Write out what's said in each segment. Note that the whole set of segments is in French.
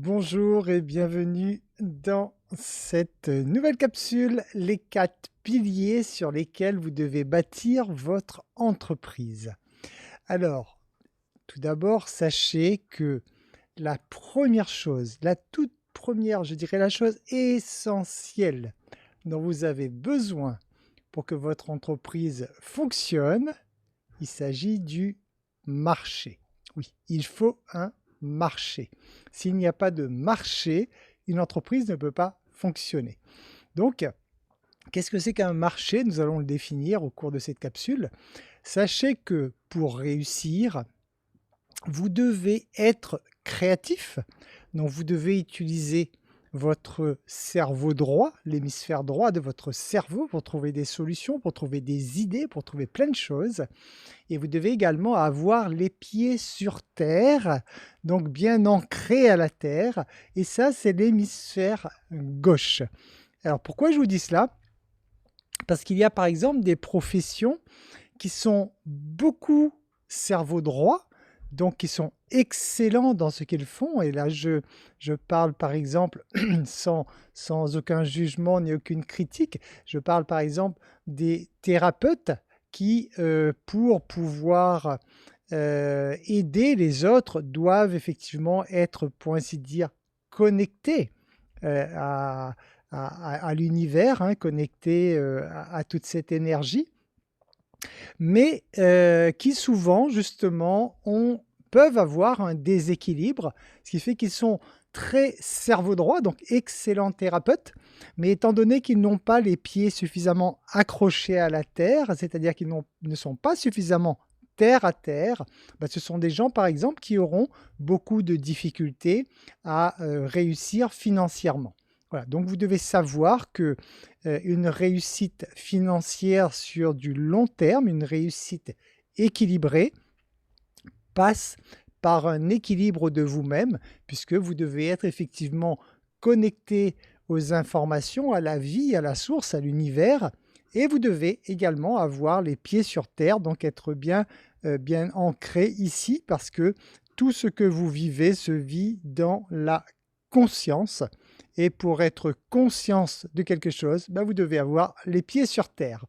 Bonjour et bienvenue dans cette nouvelle capsule, les 4 piliers sur lesquels vous devez bâtir votre entreprise. Alors, tout d'abord, sachez que la première chose, la toute première, je dirais la chose essentielle dont vous avez besoin pour que votre entreprise fonctionne, il s'agit du marché. Oui, il faut un marché. S'il n'y a pas de marché, une entreprise ne peut pas fonctionner. Donc, qu'est-ce que c'est qu'un marché? Nous allons le définir au cours de cette capsule. Sachez que pour réussir, vous devez être créatif, donc vous devez utiliser votre cerveau droit, l'hémisphère droit de votre cerveau pour trouver des solutions, pour trouver des idées, pour trouver plein de choses. Et vous devez également avoir les pieds sur terre, donc bien ancrés à la terre. Et ça, c'est l'hémisphère gauche. Alors pourquoi je vous dis cela? Parce qu'il y a par exemple des professions qui sont beaucoup cerveau droit, donc qui sont excellents dans ce qu'ils font. Et là, je parle par exemple, sans aucun jugement ni aucune critique, je parle par exemple des thérapeutes qui, pour pouvoir aider les autres, doivent effectivement être, pour ainsi dire, connectés à l'univers, hein, connectés à toute cette énergie, mais qui souvent justement peuvent avoir un déséquilibre, ce qui fait qu'ils sont très cerveau droit, donc excellents thérapeutes, mais étant donné qu'ils n'ont pas les pieds suffisamment accrochés à la terre, c'est-à-dire qu'ils ne sont pas suffisamment terre à terre, bah, ce sont des gens par exemple qui auront beaucoup de difficultés à réussir financièrement. Voilà, donc vous devez savoir que une réussite financière sur du long terme, une réussite équilibrée, passe par un équilibre de vous-même, puisque vous devez être effectivement connecté aux informations, à la vie, à la source, à l'univers, et vous devez également avoir les pieds sur terre, donc être bien ancré ici, parce que tout ce que vous vivez se vit dans la conscience. Et pour être conscience de quelque chose, ben vous devez avoir les pieds sur terre.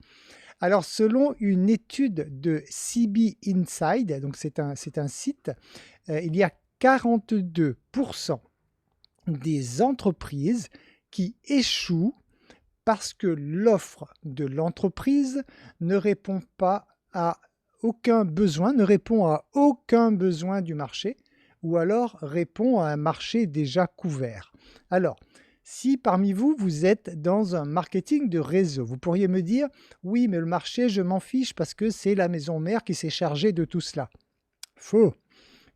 Alors, selon une étude de CB Inside, donc c'est un site, il y a 42% des entreprises qui échouent parce que l'offre de l'entreprise ne répond pas à aucun besoin, ne répond à aucun besoin du marché, ou alors répond à un marché déjà couvert. Alors, si parmi vous, vous êtes dans un marketing de réseau, vous pourriez me dire, oui, mais le marché, je m'en fiche parce que c'est la maison mère qui s'est chargée de tout cela. Faux.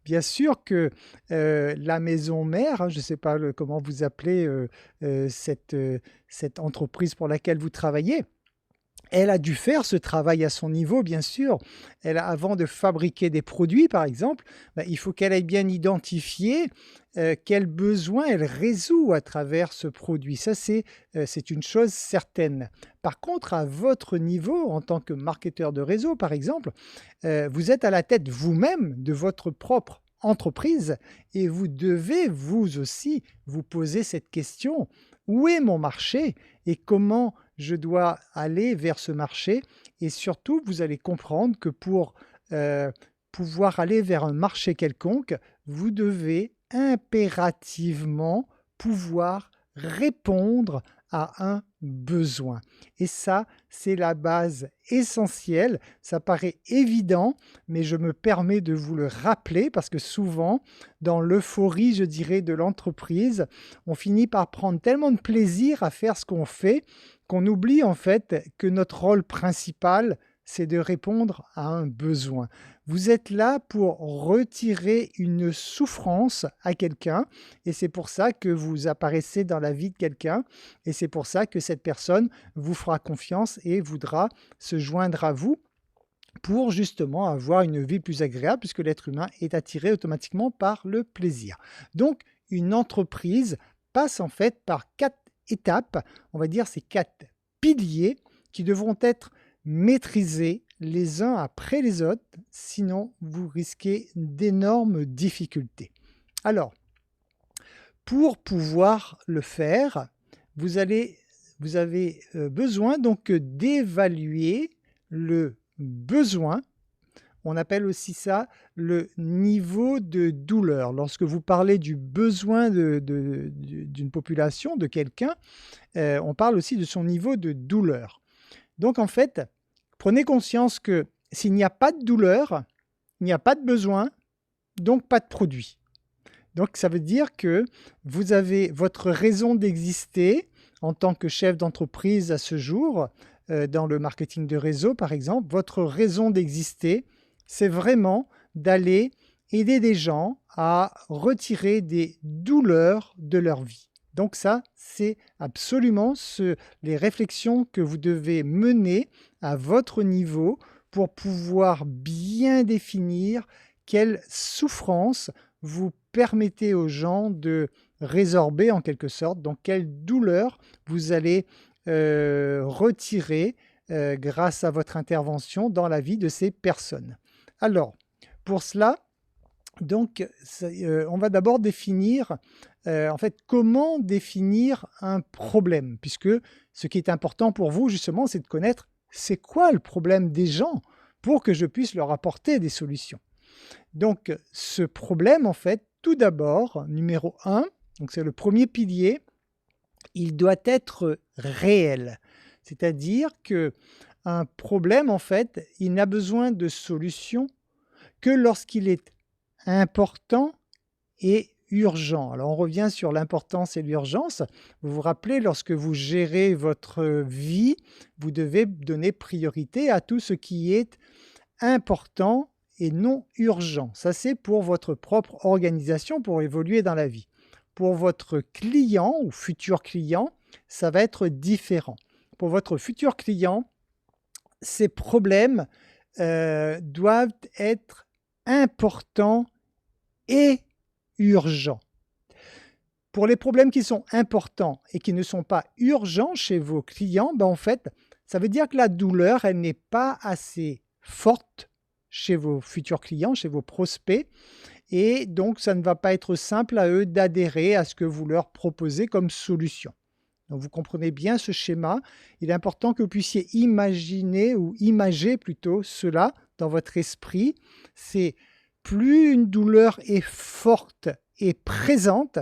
Bien sûr que la maison mère, hein, je ne sais pas comment vous appelez cette entreprise pour laquelle vous travaillez, elle a dû faire ce travail à son niveau, bien sûr. Avant de fabriquer des produits, par exemple, bah, il faut qu'elle ait bien identifié quels besoins elle résout à travers ce produit. Ça, c'est une chose certaine. Par contre, à votre niveau, en tant que marketeur de réseau, par exemple, vous êtes à la tête vous-même de votre propre entreprise et vous devez, vous aussi, vous poser cette question. Où est mon marché et comment je dois aller vers ce marché? Et surtout, vous allez comprendre que pour pouvoir aller vers un marché quelconque, vous devez impérativement pouvoir répondre à un besoin. Et ça, c'est la base essentielle. Ça paraît évident, mais je me permets de vous le rappeler parce que souvent, dans l'euphorie, je dirais, de l'entreprise, on finit par prendre tellement de plaisir à faire ce qu'on fait qu'on oublie en fait que notre rôle principal, c'est de répondre à un besoin. Vous êtes là pour retirer une souffrance à quelqu'un et c'est pour ça que vous apparaissez dans la vie de quelqu'un et c'est pour ça que cette personne vous fera confiance et voudra se joindre à vous pour justement avoir une vie plus agréable puisque l'être humain est attiré automatiquement par le plaisir. Donc, une entreprise passe en fait par 4 étapes, on va dire ces 4 piliers qui devront être maîtrisés les uns après les autres, sinon vous risquez d'énormes difficultés. Alors, Pour pouvoir le faire, vous avez besoin donc d'évaluer le besoin. On appelle aussi ça le niveau de douleur. Lorsque vous parlez du besoin d'une population, de quelqu'un, on parle aussi de son niveau de douleur. Donc en fait, prenez conscience que s'il n'y a pas de douleur, il n'y a pas de besoin, donc pas de produit. Donc ça veut dire que vous avez votre raison d'exister en tant que chef d'entreprise à ce jour, dans le marketing de réseau par exemple, votre raison d'exister, c'est vraiment d'aller aider des gens à retirer des douleurs de leur vie. Donc ça, c'est absolument les réflexions que vous devez mener à votre niveau pour pouvoir bien définir quelle souffrance vous permettez aux gens de résorber en quelque sorte, donc quelle douleur vous allez retirer grâce à votre intervention dans la vie de ces personnes. Alors, pour cela, donc, on va d'abord définir, en fait, comment définir un problème, puisque ce qui est important pour vous, justement, c'est de connaître c'est quoi le problème des gens pour que je puisse leur apporter des solutions. Donc, ce problème, en fait, tout d'abord, numéro 1, donc c'est le premier pilier, il doit être réel. C'est-à-dire qu'un problème, en fait, il n'a besoin de solution que lorsqu'il est important et urgent. Alors, on revient sur l'importance et l'urgence. Vous vous rappelez, lorsque vous gérez votre vie, vous devez donner priorité à tout ce qui est important et non urgent. Ça, c'est pour votre propre organisation, pour évoluer dans la vie. Pour votre client ou futur client, ça va être différent. Pour votre futur client, ces problèmes doivent être importants et urgents. Pour les problèmes qui sont importants et qui ne sont pas urgents chez vos clients, en fait, ça veut dire que la douleur, elle n'est pas assez forte chez vos futurs clients, chez vos prospects, et donc ça ne va pas être simple à eux d'adhérer à ce que vous leur proposez comme solution. Donc vous comprenez bien ce schéma. Il est important que vous puissiez imaginer ou imager plutôt cela dans votre esprit. C'est plus une douleur est forte et présente,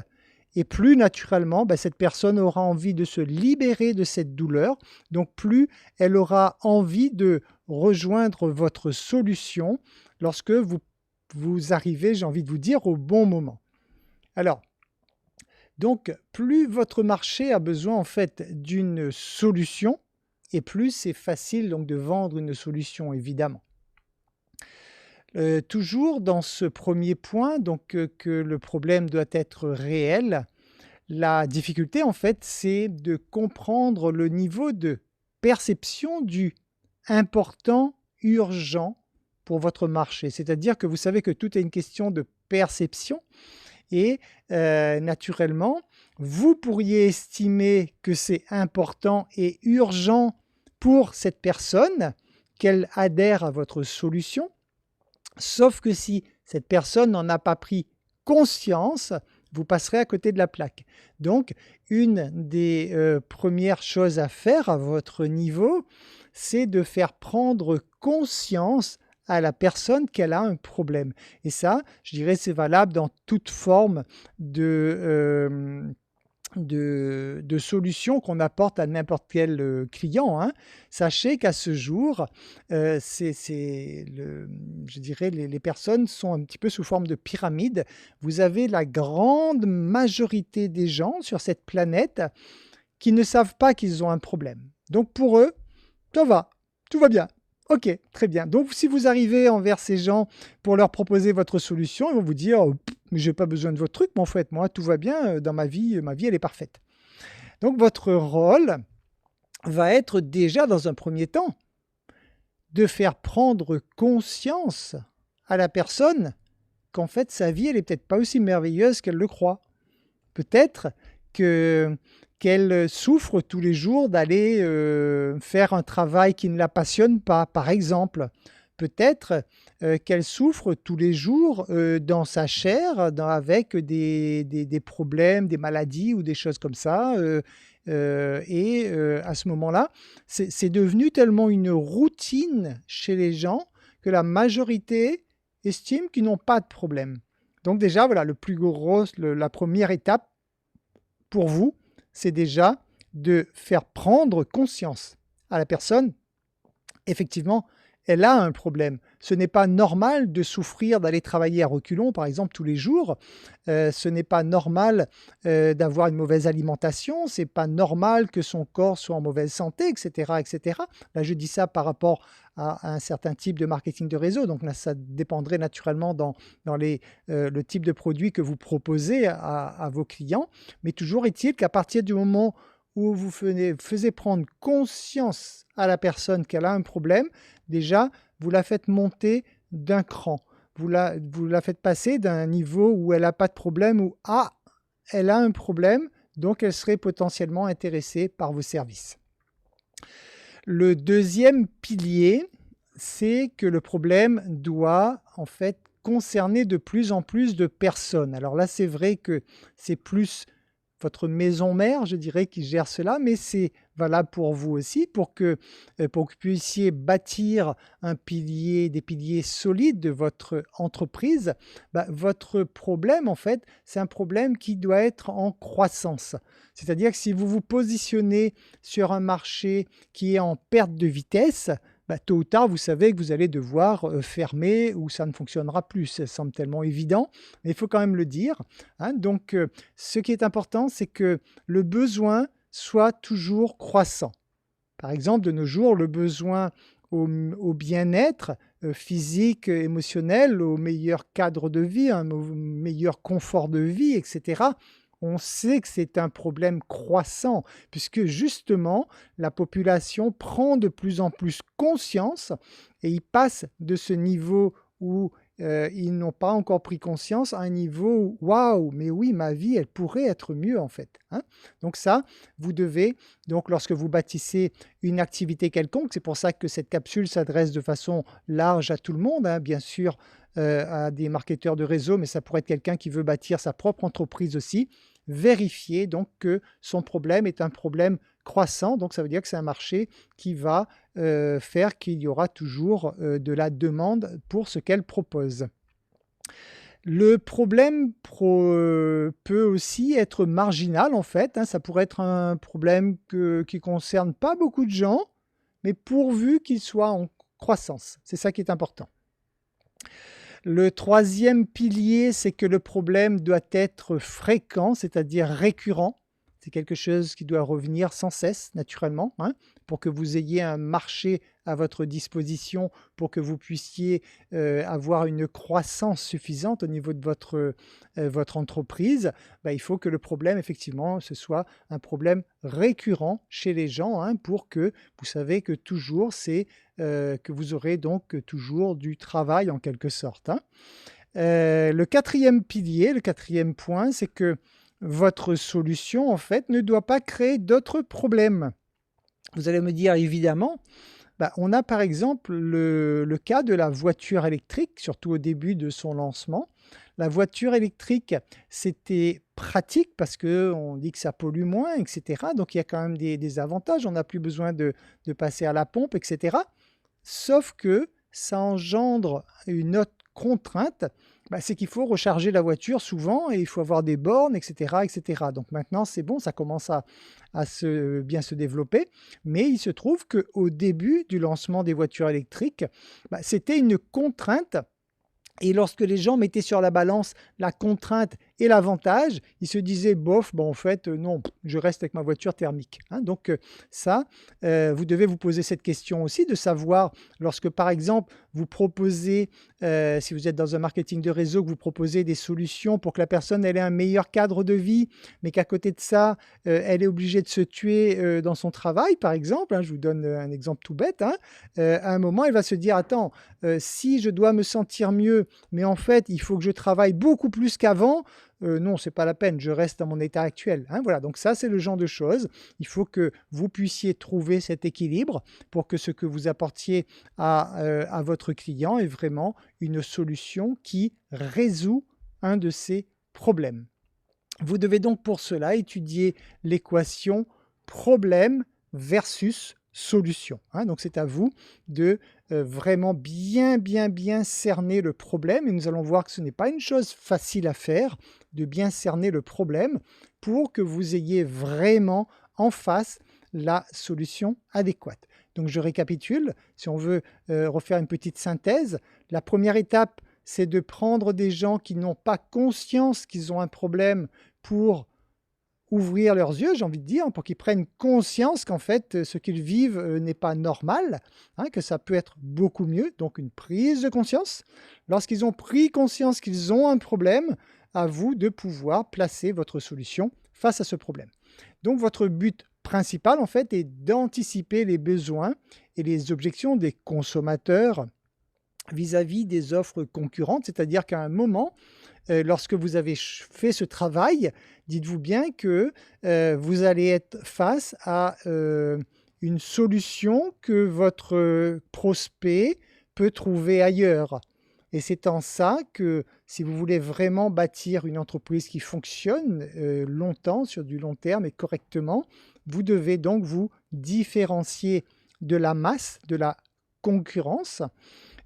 et plus naturellement, cette personne aura envie de se libérer de cette douleur. Donc plus elle aura envie de rejoindre votre solution lorsque vous arrivez, j'ai envie de vous dire, au bon moment. Alors, donc, plus votre marché a besoin en fait d'une solution, et plus c'est facile donc de vendre une solution, évidemment. Toujours dans ce premier point, donc que le problème doit être réel, la difficulté en fait, c'est de comprendre le niveau de perception du important, urgent pour votre marché. C'est-à-dire que vous savez que tout est une question de perception. Et naturellement, vous pourriez estimer que c'est important et urgent pour cette personne qu'elle adhère à votre solution, sauf que si cette personne n'en a pas pris conscience, vous passerez à côté de la plaque. Donc, une des premières choses à faire à votre niveau, c'est de faire prendre conscience à la personne qu'elle a un problème. Et ça, je dirais, c'est valable dans toute forme de solutions qu'on apporte à n'importe quel client. Sachez qu'à ce jour, je dirais, les personnes sont un petit peu sous forme de pyramide. Vous avez la grande majorité des gens sur cette planète qui ne savent pas qu'ils ont un problème. Donc pour eux, ça va, tout va bien. Ok, très bien. Donc, si vous arrivez envers ces gens pour leur proposer votre solution, ils vont vous dire « mais je n'ai pas besoin de votre truc, mais en fait, moi, tout va bien dans ma vie, elle est parfaite. » Donc, votre rôle va être déjà, dans un premier temps, de faire prendre conscience à la personne qu'en fait, sa vie, elle n'est peut-être pas aussi merveilleuse qu'elle le croit. Peut-être qu'elle souffre tous les jours d'aller faire un travail qui ne la passionne pas, par exemple. Peut-être qu'elle souffre tous les jours, dans sa chair, avec des problèmes, des maladies ou des choses comme ça, à ce moment-là, c'est devenu tellement une routine chez les gens que la majorité estime qu'ils n'ont pas de problème. Donc déjà, voilà, la première étape pour vous, c'est déjà de faire prendre conscience à la personne, effectivement, elle a un problème. Ce n'est pas normal de souffrir d'aller travailler à reculons, par exemple, tous les jours. Ce n'est pas normal d'avoir une mauvaise alimentation. C'est pas normal que son corps soit en mauvaise santé, etc., etc. Là, je dis ça par rapport à un certain type de marketing de réseau. Donc là, ça dépendrait naturellement dans le type de produit que vous proposez à vos clients. Mais toujours est-il qu'à partir du moment où vous faisiez prendre conscience à la personne qu'elle a un problème, déjà, vous la faites monter d'un cran. Vous la faites passer d'un niveau où elle n'a pas de problème, où ah, elle a un problème, donc elle serait potentiellement intéressée par vos services. Le deuxième pilier, c'est que le problème doit en fait concerner de plus en plus de personnes. Alors là, c'est vrai que c'est plus votre maison mère, je dirais, qui gère cela, mais c'est valable pour vous aussi, pour que vous puissiez bâtir des piliers solides de votre entreprise. Votre problème, en fait, c'est un problème qui doit être en croissance. C'est-à-dire que si vous vous positionnez sur un marché qui est en perte de vitesse, tôt ou tard, vous savez que vous allez devoir fermer ou ça ne fonctionnera plus. Ça semble tellement évident, mais il faut quand même le dire, hein. Donc, ce qui est important, c'est que le besoin soit toujours croissant. Par exemple, de nos jours, le besoin au bien-être physique, émotionnel, au meilleur cadre de vie, au meilleur confort de vie, etc. On sait que c'est un problème croissant puisque justement la population prend de plus en plus conscience et ils passent de ce niveau où ils n'ont pas encore pris conscience à un niveau où waouh, mais oui, ma vie, elle pourrait être mieux en fait, hein. Donc ça, vous devez, donc lorsque vous bâtissez une activité quelconque, c'est pour ça que cette capsule s'adresse de façon large à tout le monde, hein, bien sûr, à des marketeurs de réseau, mais ça pourrait être quelqu'un qui veut bâtir sa propre entreprise aussi. Vérifier donc que son problème est un problème croissant, donc ça veut dire que c'est un marché qui va faire qu'il y aura toujours de la demande pour ce qu'elle propose. Le problème peut aussi être marginal en fait, hein, ça pourrait être un problème qui ne concerne pas beaucoup de gens, mais pourvu qu'il soit en croissance, c'est ça qui est important. Le troisième pilier, c'est que le problème doit être fréquent, c'est-à-dire récurrent. C'est quelque chose qui doit revenir sans cesse, naturellement, hein, pour que vous ayez un marché à votre disposition, pour que vous puissiez avoir une croissance suffisante au niveau de votre entreprise. Il faut que le problème, effectivement, ce soit un problème récurrent chez les gens, hein, pour que vous savez que toujours, que vous aurez donc toujours du travail en quelque sorte, hein. Le quatrième pilier, le quatrième point, c'est que votre solution, en fait, ne doit pas créer d'autres problèmes. Vous allez me dire, évidemment, on a par exemple le cas de la voiture électrique, surtout au début de son lancement. La voiture électrique, c'était pratique parce qu'on dit que ça pollue moins, etc. Donc, il y a quand même des avantages. On n'a plus besoin de passer à la pompe, etc. Sauf que ça engendre une autre contrainte, c'est qu'il faut recharger la voiture souvent et il faut avoir des bornes, etc., etc. Donc maintenant, c'est bon, ça commence à bien se développer. Mais il se trouve qu'au début du lancement des voitures électriques, c'était une contrainte. Et lorsque les gens mettaient sur la balance la contrainte et l'avantage, ils se disaient, bof, en fait, non, je reste avec ma voiture thermique, hein. Donc ça, vous devez vous poser cette question aussi, de savoir, lorsque par exemple, vous proposez, si vous êtes dans un marketing de réseau, que vous proposez des solutions pour que la personne ait un meilleur cadre de vie, mais qu'à côté de ça, elle est obligée de se tuer dans son travail, par exemple, hein, je vous donne un exemple tout bête, hein, à un moment, elle va se dire, attends, si je dois me sentir mieux, mais en fait, il faut que je travaille beaucoup plus qu'avant, non, c'est pas la peine, je reste à mon état actuel, hein, voilà, donc ça, c'est le genre de choses. Il faut que vous puissiez trouver cet équilibre pour que ce que vous apportiez à votre client est vraiment une solution qui résout un de ses problèmes. Vous devez donc pour cela étudier l'équation problème versus solution, hein. Donc c'est à vous de vraiment bien cerner le problème et nous allons voir que ce n'est pas une chose facile à faire de bien cerner le problème pour que vous ayez vraiment en face la solution adéquate. Donc je récapitule, si on veut refaire une petite synthèse, la première étape, c'est de prendre des gens qui n'ont pas conscience qu'ils ont un problème pour ouvrir leurs yeux, j'ai envie de dire, pour qu'ils prennent conscience qu'en fait, ce qu'ils vivent, n'est pas normal, hein, que ça peut être beaucoup mieux, donc une prise de conscience. Lorsqu'ils ont pris conscience qu'ils ont un problème, à vous de pouvoir placer votre solution face à ce problème. Donc votre but principal, en fait, est d'anticiper les besoins et les objections des consommateurs vis-à-vis des offres concurrentes, c'est-à-dire qu'à un moment, lorsque vous avez fait ce travail, dites-vous bien que vous allez être face à une solution que votre prospect peut trouver ailleurs. Et c'est en ça que si vous voulez vraiment bâtir une entreprise qui fonctionne longtemps, sur du long terme et correctement, vous devez donc vous différencier de la masse, de la concurrence.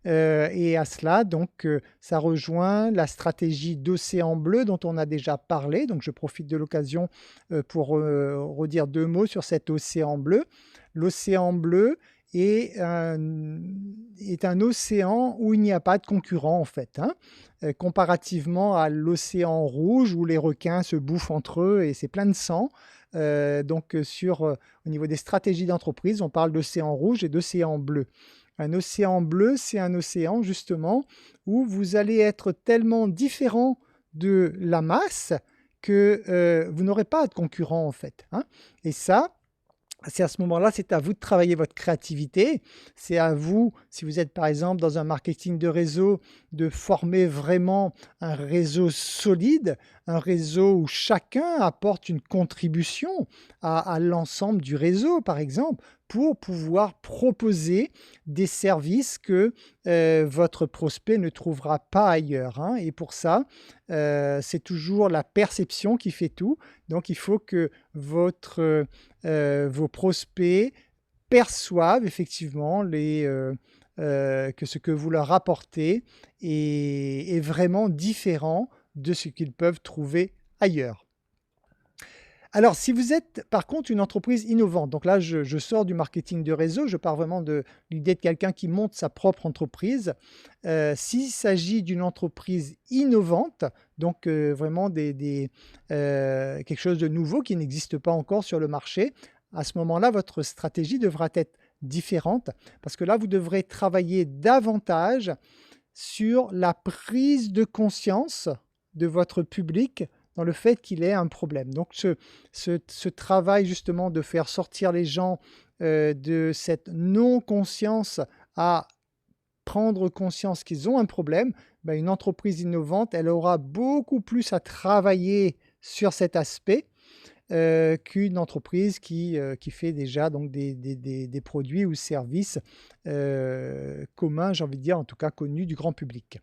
Et à cela, donc, ça rejoint la stratégie d'océan bleu dont on a déjà parlé. Donc, je profite de l'occasion pour redire 2 mots sur cet océan bleu. L'océan bleu est un océan où il n'y a pas de concurrent, en fait, hein, comparativement à l'océan rouge où les requins se bouffent entre eux et c'est plein de sang. Donc, au niveau des stratégies d'entreprise, on parle d'océan rouge et d'océan bleu. Un océan bleu, c'est un océan justement où vous allez être tellement différent de la masse que vous n'aurez pas de concurrent en fait, hein. Et ça, c'est à ce moment-là, c'est à vous de travailler votre créativité. C'est à vous, si vous êtes par exemple dans un marketing de réseau, de former vraiment un réseau solide, un réseau où chacun apporte une contribution à l'ensemble du réseau, par exemple, pour pouvoir proposer des services que votre prospect ne trouvera pas ailleurs, hein. Et pour ça, c'est toujours la perception qui fait tout. Donc, il faut que vos prospects perçoivent effectivement que ce que vous leur apportez est vraiment différent de ce qu'ils peuvent trouver ailleurs. Alors, si vous êtes par contre une entreprise innovante, donc là je sors du marketing de réseau, je pars vraiment de l'idée de quelqu'un qui monte sa propre entreprise. S'il s'agit d'une entreprise innovante, donc vraiment quelque chose de nouveau qui n'existe pas encore sur le marché, à ce moment-là, votre stratégie devra être différente parce que là, vous devrez travailler davantage sur la prise de conscience de votre public dans le fait qu'il ait un problème. Donc ce travail justement de faire sortir les gens de cette non-conscience à prendre conscience qu'ils ont un problème, ben, une entreprise innovante, elle aura beaucoup plus à travailler sur cet aspect qu'une entreprise qui fait déjà donc des produits ou services communs, j'ai envie de dire, en tout cas connus du grand public.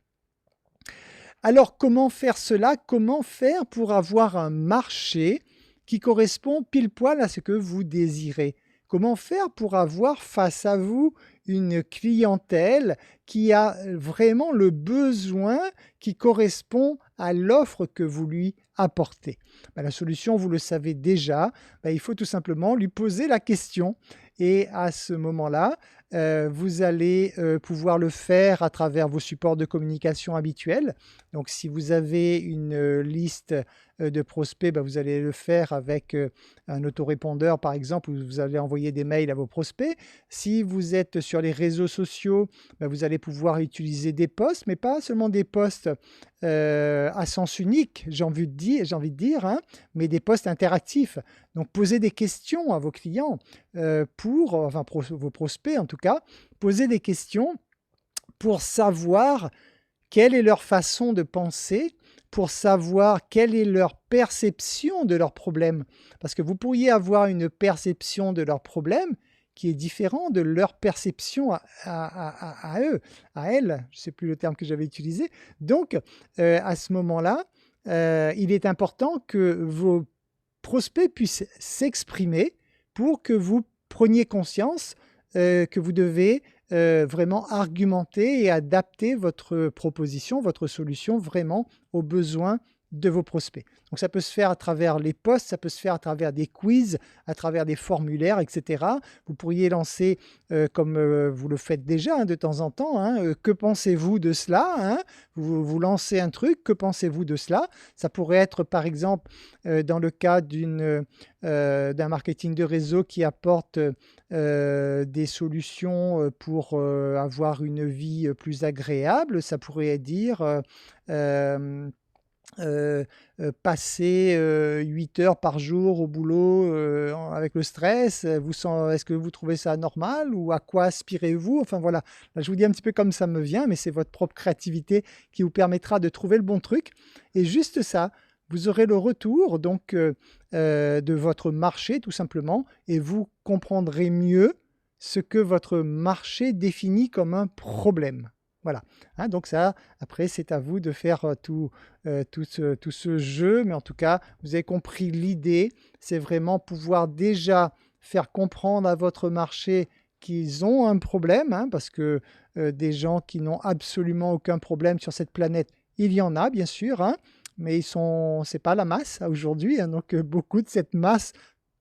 Alors, comment faire cela? Comment faire pour avoir un marché qui correspond pile poil à ce que vous désirez? Comment faire pour avoir face à vous une clientèle qui a vraiment le besoin qui correspond à l'offre que vous lui apportez? Ben, la solution, vous le savez déjà, ben, il faut tout simplement lui poser la question et à ce moment-là, vous allez pouvoir le faire à travers vos supports de communication habituels. Donc si vous avez une liste de prospects, ben, vous allez le faire avec un autorépondeur par exemple, où vous allez envoyer des mails à vos prospects. Si vous êtes sur les réseaux sociaux, ben, vous allez pouvoir utiliser des posts, mais pas seulement des posts à sens unique, j'ai envie de dire, hein, mais des posts interactifs. Donc posez des questions à vos clients, vos prospects en tout cas, posez des questions pour savoir quelle est leur façon de penser, pour savoir quelle est leur perception de leurs problèmes. Parce que vous pourriez avoir une perception de leurs problèmes qui est différente de leur perception à eux, à elles, je ne sais plus le terme que j'avais utilisé. Donc, à ce moment-là, il est important que vos prospects puissent s'exprimer pour que vous preniez conscience que vous devez vraiment argumenter et adapter votre proposition, votre solution vraiment aux besoins de vos prospects. Donc ça peut se faire à travers les posts, ça peut se faire à travers des quiz, à travers des formulaires, etc. Vous pourriez lancer, comme vous le faites déjà de temps en temps, hein, que pensez-vous de cela, hein? Vous lancez un truc, que pensez-vous de cela? Ça pourrait être par exemple dans le cas d'un marketing de réseau qui apporte des solutions pour avoir une vie plus agréable. Ça pourrait dire passer 8 heures par jour au boulot avec le stress, est-ce que vous trouvez ça normal ou à quoi aspirez-vous? Enfin voilà, là, je vous dis un petit peu comme ça me vient, mais c'est votre propre créativité qui vous permettra de trouver le bon truc. Et juste ça, vous aurez le retour donc de votre marché tout simplement et vous comprendrez mieux ce que votre marché définit comme un problème. Voilà, hein, donc ça, après, c'est à vous de faire tout ce jeu, mais en tout cas, vous avez compris l'idée, c'est vraiment pouvoir déjà faire comprendre à votre marché qu'ils ont un problème, hein, parce que des gens qui n'ont absolument aucun problème sur cette planète, il y en a bien sûr, hein, mais c'est pas la masse aujourd'hui, hein, donc beaucoup de cette masse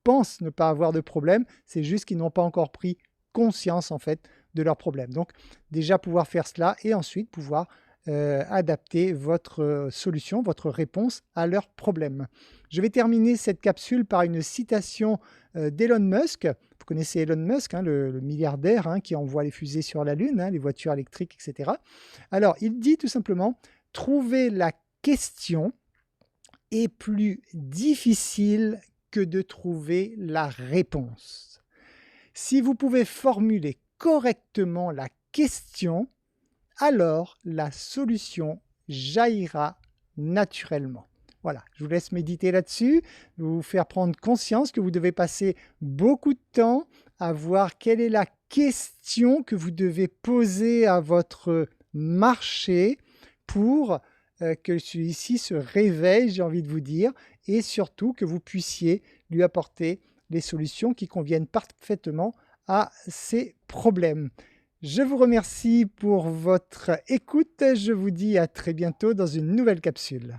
pensent ne pas avoir de problème, c'est juste qu'ils n'ont pas encore pris conscience en fait de leurs problèmes. Donc déjà pouvoir faire cela et ensuite pouvoir adapter votre solution, votre réponse à leurs problèmes. Je vais terminer cette capsule par une citation d'Elon Musk. Vous connaissez Elon Musk, hein, le milliardaire hein, qui envoie les fusées sur la Lune, hein, les voitures électriques, etc. Alors, il dit tout simplement « Trouver la question est plus difficile que de trouver la réponse. » Si vous pouvez formuler correctement la question, alors la solution jaillira naturellement. Voilà, je vous laisse méditer là-dessus, vous faire prendre conscience que vous devez passer beaucoup de temps à voir quelle est la question que vous devez poser à votre marché pour que celui-ci se réveille, j'ai envie de vous dire, et surtout que vous puissiez lui apporter les solutions qui conviennent parfaitement à ces problèmes. Je vous remercie pour votre écoute. Je vous dis à très bientôt dans une nouvelle capsule.